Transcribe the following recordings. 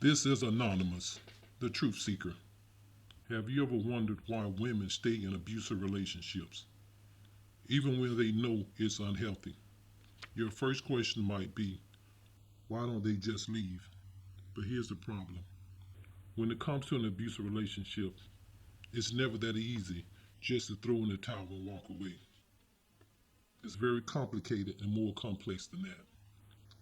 This is Anonymous, the truth seeker. Have you ever wondered why women stay in abusive relationships, even when they know it's unhealthy? Your first question might be, why don't they just leave? But here's the problem. When it comes to an abusive relationship, it's never that easy just to throw in the towel and walk away. It's very complicated and more complex than that.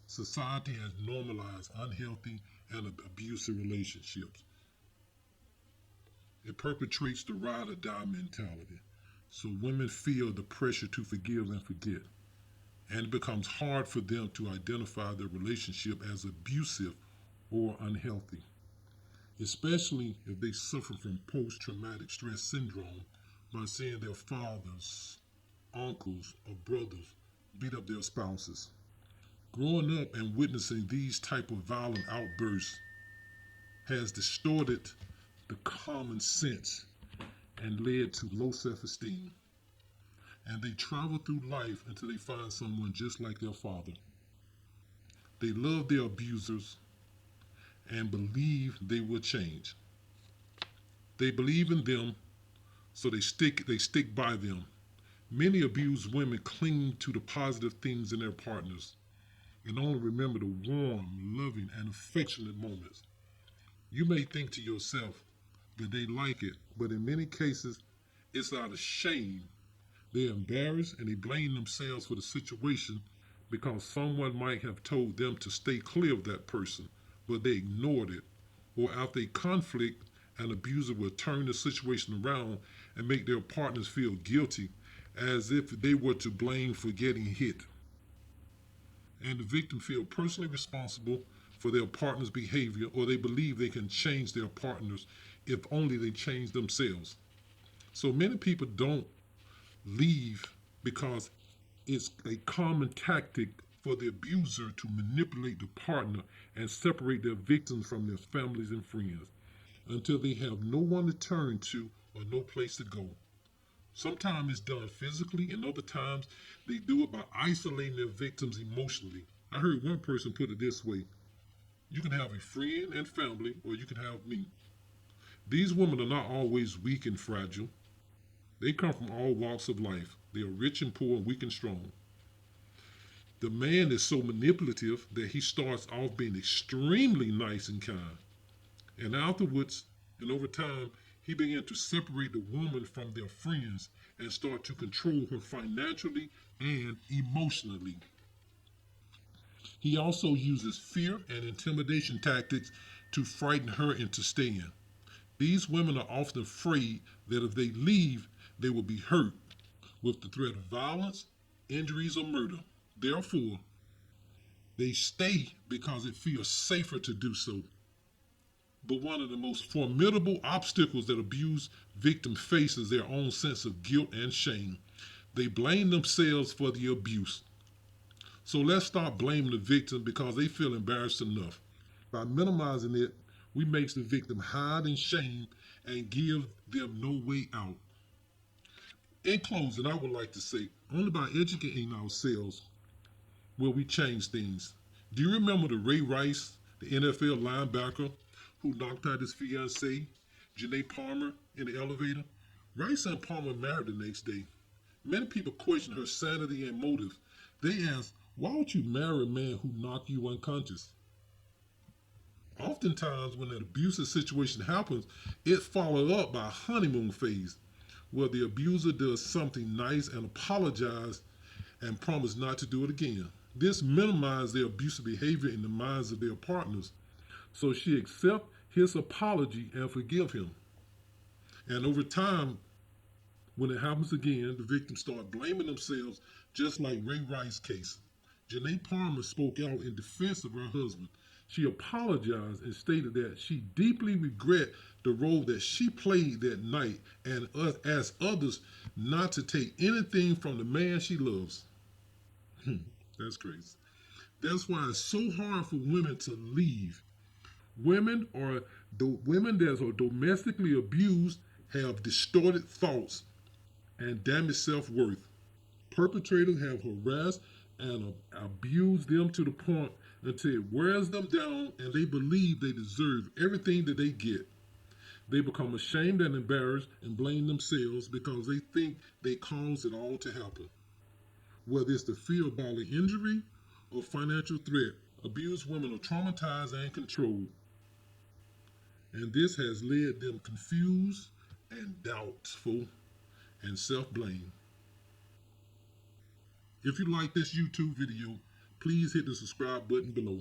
Society has normalized unhealthy and abusive relationships. It perpetrates the ride or die mentality. So women feel the pressure to forgive and forget. And it becomes hard for them to identify their relationship as abusive or unhealthy, especially if they suffer from post traumatic stress syndrome by seeing their fathers, uncles, or brothers beat up their spouses. Growing up and witnessing these type of violent outbursts has distorted the common sense and led to low self-esteem. And they travel through life until they find someone just like their father. They love their abusers and believe they will change. They believe in them, so they stick by them. Many abused women cling to the positive things in their partners and only remember the warm, loving, and affectionate moments. You may think to yourself that they like it, but in many cases, it's out of shame. They're embarrassed and they blame themselves for the situation because someone might have told them to stay clear of that person, but they ignored it. Or after a conflict, an abuser will turn the situation around and make their partners feel guilty as if they were to blame for getting hit. And the victim feel personally responsible for their partner's behavior, or they believe they can change their partners if only they change themselves. So many people don't leave because it's a common tactic for the abuser to manipulate the partner and separate their victims from their families and friends until they have no one to turn to or no place to go. Sometimes it's done physically, and other times they do it by isolating their victims emotionally. I heard one person put it this way: you can have a friend and family, or you can have me. These women are not always weak and fragile. They come from all walks of life. They are rich and poor, weak and strong. The man is so manipulative that he starts off being extremely nice and kind. And afterwards, and over time, he began to separate the woman from their friends and start to control her financially and emotionally. He also uses fear and intimidation tactics to frighten her into staying. These women are often afraid that if they leave, they will be hurt with the threat of violence, injuries, or murder. Therefore, they stay because it feels safer to do so. But one of the most formidable obstacles that abuse victims face is their own sense of guilt and shame. They blame themselves for the abuse. So let's stop blaming the victim because they feel embarrassed enough. By minimizing it, we make the victim hide in shame and give them no way out. In closing, I would like to say, only by educating ourselves will we change things. Do you remember the Ray Rice, the NFL linebacker, who knocked out his fiancee, Janae Palmer, in the elevator? Rice and Palmer married the next day. Many people question her sanity and motive. They ask, why would you marry a man who knocked you unconscious? Oftentimes, when an abusive situation happens, it's followed up by a honeymoon phase where the abuser does something nice and apologizes and promise not to do it again. This minimizes their abusive behavior in the minds of their partners. So she accepts his apology and forgive him. And over time, when it happens again, the victims start blaming themselves, just like Ray Rice's case. Janae Palmer spoke out in defense of her husband. She apologized and stated that she deeply regret the role that she played that night and asked others not to take anything from the man she loves. That's crazy. That's why it's so hard for women to leave. Women that are domestically abused have distorted thoughts and damaged self-worth. Perpetrators have harassed and abused them to the point until it wears them down and they believe they deserve everything that they get. They become ashamed and embarrassed and blame themselves because they think they caused it all to happen. Whether it's the fear of bodily injury or financial threat, abused women are traumatized and controlled, and this has led them confused and doubtful and self-blame. If you like this YouTube video, please hit the subscribe button below.